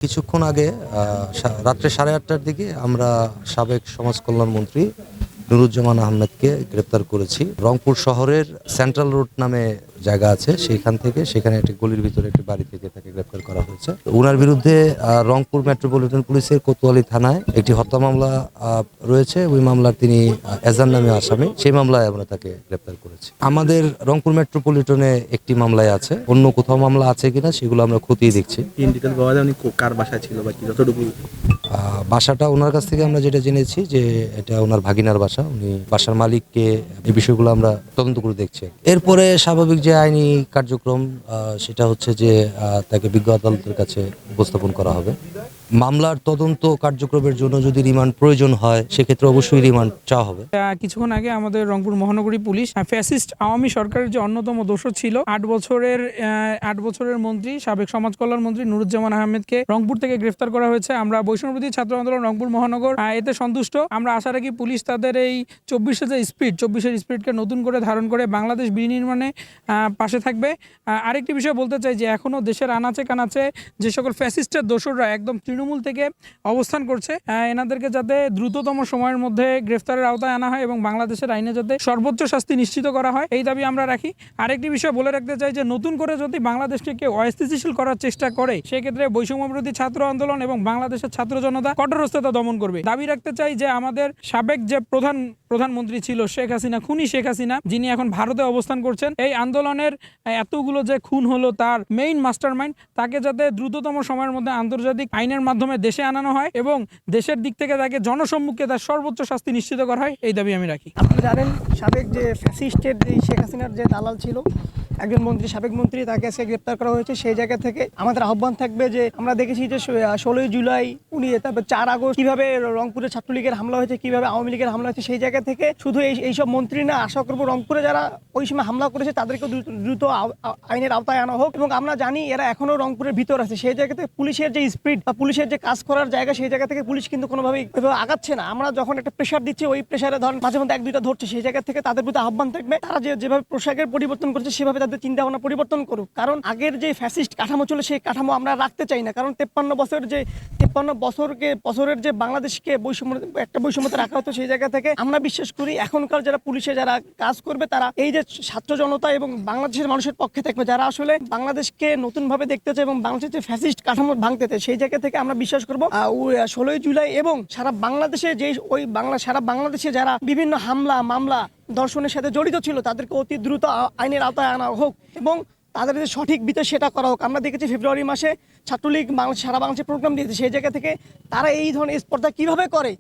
কিছুক্ষণ আগে রাত্রে 8:30টার দিকে আমরা সাবেক সমাজ কল্যাণ মন্ত্রী নুরুজ্জামান আহমেদকে গ্রেপ্তার করেছি। রংপুর শহরের সেন্ট্রাল রোড নামে জায়গা আছে, সেখানে একটি গলির ভিতরে একটি বাড়ি থেকে তাকে গ্রেপ্তার করা হয়েছে। ওনার বিরুদ্ধে রংপুর মেট্রোপলিটন পুলিশের কোতোয়ালি থানায় একটি হত্যা মামলা রয়েছে। ওই মামলার তিনি এজান নামে আসামি, সেই মামলায় আমরা তাকে গ্রেপ্তার করেছি। আমাদের রংপুর মেট্রোপলিটনে একটি মামলায় আছে, অন্য কোথাও মামলা আছে কিনা সেগুলো আমরা খতিয়ে দেখছি। কার বাসায় ছিল বা কি যতটুকু বাসাটা ওনার কাছ থেকে আমরা যেটা জেনেছি যে এটা ওনার ভাগিনার বাসা, উনি বাসার মালিককে এই বিষয়গুলো আমরা তদন্ত করে দেখছি। এরপরে স্বাভাবিক যে আইনি কার্যক্রম সেটা হচ্ছে যে তাকে বিজ্ঞ আদালতের কাছে উপস্থাপন করা হবে। মামলার তদন্ত কার্যক্রমের জন্য যদি রিমান্ড প্রয়োজন হয় সেক্ষেত্রে অবশ্যই রিমান্ড চাওয়া হবে। কিছুক্ষণ আগে আমাদের রংপুর মহানগরী পুলিশ ফ্যাসিস্ট আওয়ামী সরকারের যে অন্যতম দোষর ছিল 8 বছরের মন্ত্রী সাবেক সমাজ কল্যাণ মন্ত্রী নুরুজ্জামান আহমেদকে রংপুর থেকে গ্রেফতার করা হয়েছে। আমরা বৈষম্যবিরোধী ছাত্র আন্দোলন রংপুর মহানগর এতে সন্তুষ্ট। আমরা আশা রাখি পুলিশ তাদের এই 24-এর স্পিরিটকে নতুন করে ধারণ করে বাংলাদেশ বিনির্মাণে পাশে থাকবে। আরেকটি বিষয় বলতে চাই যে এখনো দেশের আনাচে কানাচে যে সকল ফ্যাসিস্টের দোসররা একদম তৃণমূল থেকে অবস্থান করছে, এনাদেরকে যাতে দ্রুততম সময়ের মধ্যে গ্রেফতারের আওতায় আনা হয় এবং বাংলাদেশের আইনে যাতে সর্বোচ্চ শাস্তি নিশ্চিত করা হয়, এই দাবি আমরা রাখি। আরেকটি বিষয় বলে রাখতে চাই যে নতুন করে যদি বাংলাদেশকে কেউ অস্থিতিশীল করার চেষ্টা করে সেক্ষেত্রে বৈষম্যবিরোধী ছাত্র আন্দোলন এবং বাংলাদেশের ছাত্র জনতা কঠোরস্থতা দমন করবে। দাবি রাখতে চাই যে আমাদের সাবেক যে প্রধানমন্ত্রী ছিল খুনি শেখ হাসিনা, যিনি এখন ভারতে অবস্থান করছেন, এই আন্দোলনের এতগুলো যে খুন হলো তার মেইন মাস্টারমাইন্ড, তাকে যাতে দ্রুততম সময়ের মধ্যে আন্তর্জাতিক আইনের মাধ্যমে দেশে আনানো হয় এবং দেশের দিক থেকে তাকে জনসম্মুখে তার সর্বোচ্চ শাস্তি নিশ্চিত করা হয়, এই দাবি আমি রাখি। আপনারা জানেন সাবেক যে ফ্যাসিস্টের যে শেখ হাসিনার যে দালাল ছিল একজন মন্ত্রী, সাবেক মন্ত্রী, তাকে আজকে গ্রেপ্তার করা হয়েছে। সেই জায়গা থেকে আমাদের আহ্বান থাকবে যে আমরা দেখেছি যে 16 জুলাই তারপর 4 আগস্ট কিভাবে রংপুরে ছাত্রলীগের হামলা হয়েছে, কিভাবে আওয়ামী লীগের হামলা হয়েছে। সেই জায়গা থেকে শুধু এইসব মন্ত্রী না, আশা করবো রংপুরে যারা ওই সময় হামলা করেছে তাদেরকে দ্রুত আইনের আওতায় আনা হোক। এবং আমরা জানি এরা এখনো রংপুরের ভিতর আছে। সেই জায়গা থেকে পুলিশের যে স্পিড বা পুলিশের যে কাজ করার জায়গা, সেই জায়গা থেকে পুলিশ কিন্তু কোনোভাবেই আগাচ্ছে না। আমরা যখন একটা প্রেশার দিচ্ছি, ওই প্রেশারে ধর মাঝে মধ্যে 1-2টা ধরছে। সেই জায়গা থেকে তাদের প্রতি আহ্বান থাকবে তারা যেভাবে পোশাকের পরিবর্তন করছে সেভাবে তাদের চিন্তা ভাবনা পরিবর্তন করুক। কারণ আগের যে ফ্যাসিস্ট কাঠামো ছিল সেই কাঠামো আমরা রাখতে চাই না। কারণ 53 বছরের যে বাংলাদেশকে বৈষম্যতে রাখা হতো, সেই জায়গা থেকে আমরা বিশ্বাস করি এখনকার যারা পুলিশে যারা কাজ করবে তারা এই যে ছাত্র জনতা এবং বাংলাদেশের মানুষের পক্ষে থাকবে, যারা আসলে বাংলাদেশকে নতুন ভাবে দেখতে চায় এবং বাংলাদেশের যে ফ্যাসিস্ট কাঠামো ভাঙতে চায়। সেই জায়গা থেকে আমরা বিশ্বাস করবো 16 জুলাই এবং সারা বাংলাদেশে যারা বিভিন্ন হামলা মামলা দর্শনের সাথে জড়িত ছিল তাদেরকে অতি দ্রুত আইনের আওতায় আনা হোক এবং তাদের যে সঠিক বিচার সেটা করা হোক। আমরা দেখেছি ফেব্রুয়ারি মাসে ছাত্রলীগ সারা বাংলাদেশে প্রোগ্রাম দিয়েছে। সেই জায়গা থেকে তারা এই ধরনের স্পর্ধা কিভাবে করে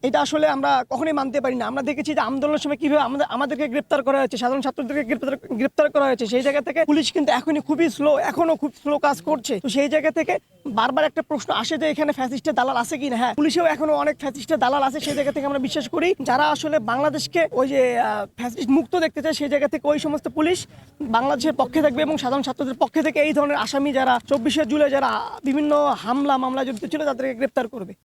এটা আসলে আমরা কখনোই মানতে পারি না। আমরা দেখেছি যে আন্দোলনের সময় কিভাবে আমাদেরকে গ্রেপ্তার করা হয়েছে, সাধারণ ছাত্রদেরকে গ্রেপ্তার করা হয়েছে। সেই জায়গা থেকে পুলিশ কিন্তু এখনো খুব স্লো কাজ করছে। তো সেই জায়গা থেকে বারবার একটা প্রশ্ন আসে যে এখানে ফ্যাসিস্টের দালাল আছে কিনা। হ্যাঁ, পুলিশেও এখনো অনেক ফ্যাসিস্টের দালাল আছে। সেই জায়গা থেকে আমরা বিশ্বাস করি যারা আসলে বাংলাদেশকে ওই যে ফ্যাসিস্ট মুক্ত দেখতে চায়, সেই জায়গা থেকে ওই সমস্ত পুলিশ বাংলাদেশের পক্ষে থাকবে এবং সাধারণ ছাত্রদের পক্ষে থেকে এই ধরনের আসামি যারা 24 জুলাই যারা বিভিন্ন হামলা মামলায় জড়িত ছিল তাদেরকে গ্রেপ্তার করবে।